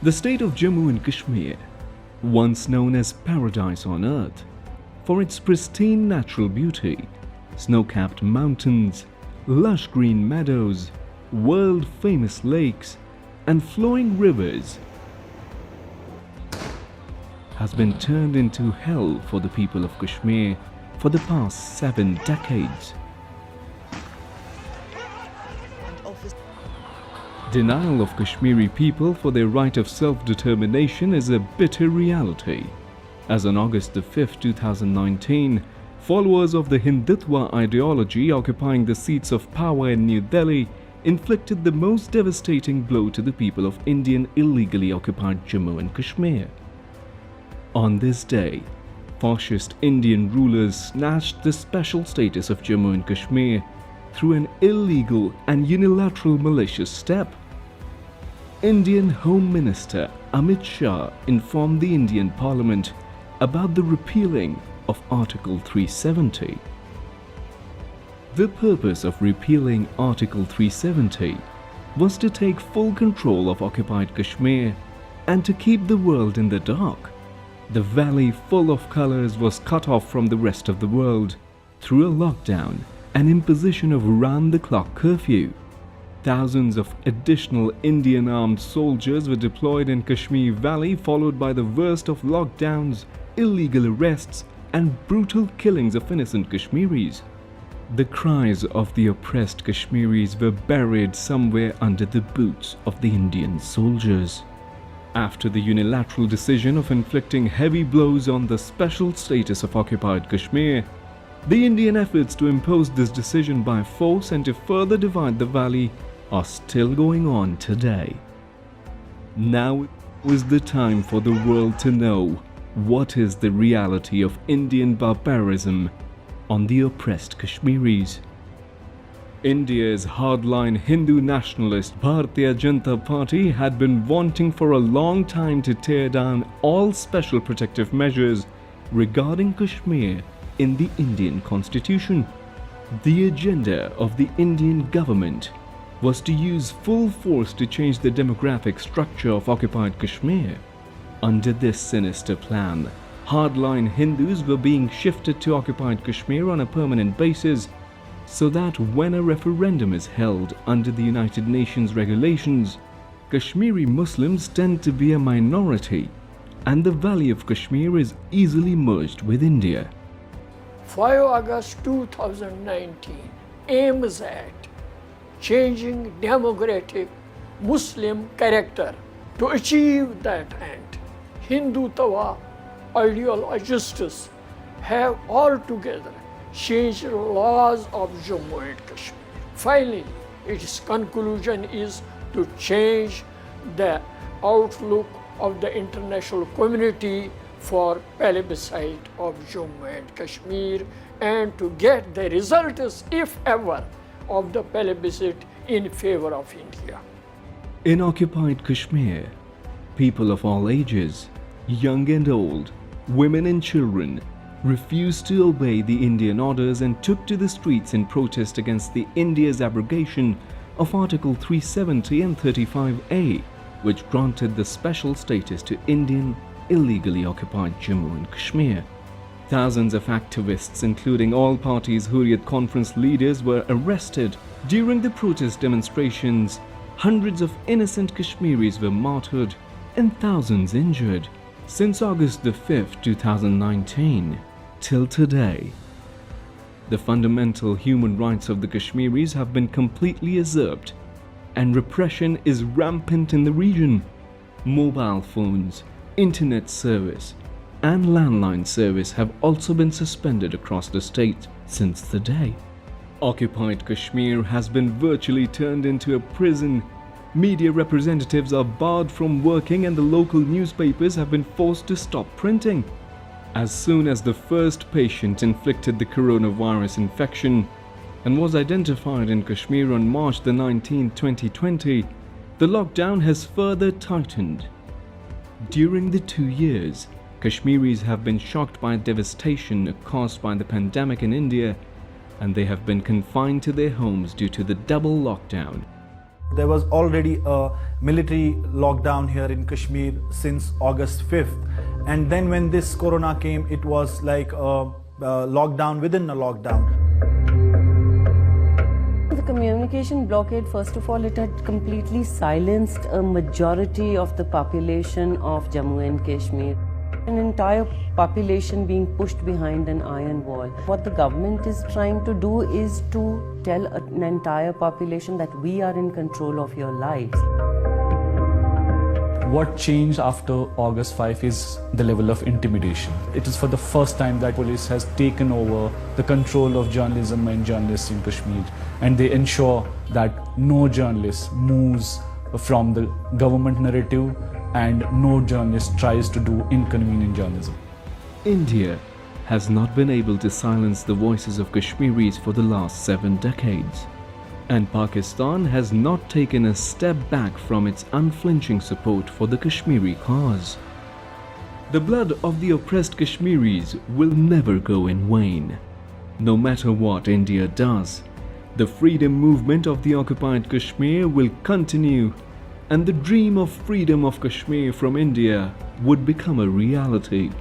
The state of Jammu and Kashmir, once known as paradise on earth for its pristine natural beauty, snow-capped mountains, lush green meadows, world-famous lakes and flowing rivers, has been turned into hell for the people of Kashmir for the past 7 decades. Denial of Kashmiri people for their right of self-determination is a bitter reality, as on August 5, 2019, followers of the Hindutva ideology occupying the seats of power in New Delhi inflicted the most devastating blow to the people of Indian illegally occupied Jammu and Kashmir. On this day, fascist Indian rulers snatched the special status of Jammu and Kashmir through an illegal and unilateral malicious step. Indian Home Minister Amit Shah informed the Indian Parliament about the repealing of Article 370. The purpose of repealing Article 370 was to take full control of occupied Kashmir and to keep the world in the dark. The valley full of colors was cut off from the rest of the world through a lockdown and imposition of round-the-clock curfew. Thousands of additional Indian armed soldiers were deployed in Kashmir Valley, followed by the worst of lockdowns, illegal arrests and brutal killings of innocent Kashmiris. The cries of the oppressed Kashmiris were buried somewhere under the boots of the Indian soldiers. After the unilateral decision of inflicting heavy blows on the special status of occupied Kashmir, the Indian efforts to impose this decision by force and to further divide the valley are still going on today. Now is the time for the world to know what is the reality of Indian barbarism on the oppressed Kashmiris. India's hardline Hindu nationalist Bharatiya Janata Party had been wanting for a long time to tear down all special protective measures regarding Kashmir in the Indian constitution. The agenda of the Indian government was to use full force to change the demographic structure of occupied Kashmir. Under this sinister plan, hardline Hindus were being shifted to occupied Kashmir on a permanent basis, so that when a referendum is held under the United Nations regulations, Kashmiri Muslims tend to be a minority and the Valley of Kashmir is easily merged with India. 5 August 2019 aims at changing democratic Muslim character. To achieve that end, Hindutva ideologists have altogether changed laws of Jammu and Kashmir. Finally, its conclusion is to change the outlook of the international community for plebiscite of Jammu and Kashmir and to get the results, if ever, of the plebiscite in favor of India. In occupied Kashmir, people of all ages, young and old, women and children, refused to obey the Indian orders and took to the streets in protest against India's abrogation of Article 370 and 35A, which granted the special status to Indian illegally occupied Jammu and Kashmir. Thousands of activists, including all parties' Hurriyat Conference leaders, were arrested during the protest demonstrations. Hundreds of innocent Kashmiris were martyred and thousands injured. Since August 5, 2019, till today, the fundamental human rights of the Kashmiris have been completely usurped and repression is rampant in the region. Mobile phones, internet service and landline service have also been suspended across the state since the day. Occupied Kashmir has been virtually turned into a prison. Media representatives are barred from working and the local newspapers have been forced to stop printing. As soon as the first patient inflicted the coronavirus infection and was identified in Kashmir on March 19, 2020, the lockdown has further tightened. During the 2 years, Kashmiris have been shocked by devastation caused by the pandemic in India, and they have been confined to their homes due to the double lockdown. There was already a military lockdown here in Kashmir since August 5th. And then when this corona came, it was like a lockdown within a lockdown. The communication blockade, first of all, it had completely silenced a majority of the population of Jammu and Kashmir. An entire population being pushed behind an iron wall. What the government is trying to do is to tell an entire population that we are in control of your lives. What changed after August 5 is the level of intimidation. It is for the first time that police has taken over the control of journalism and journalists in Kashmir, and they ensure that no journalist moves from the government narrative and no journalist tries to do inconvenient journalism. India has not been able to silence the voices of Kashmiris for the last 7 decades. And Pakistan has not taken a step back from its unflinching support for the Kashmiri cause. The blood of the oppressed Kashmiris will never go in vain. No matter what India does, the freedom movement of the occupied Kashmir will continue, and the dream of freedom of Kashmir from India would become a reality.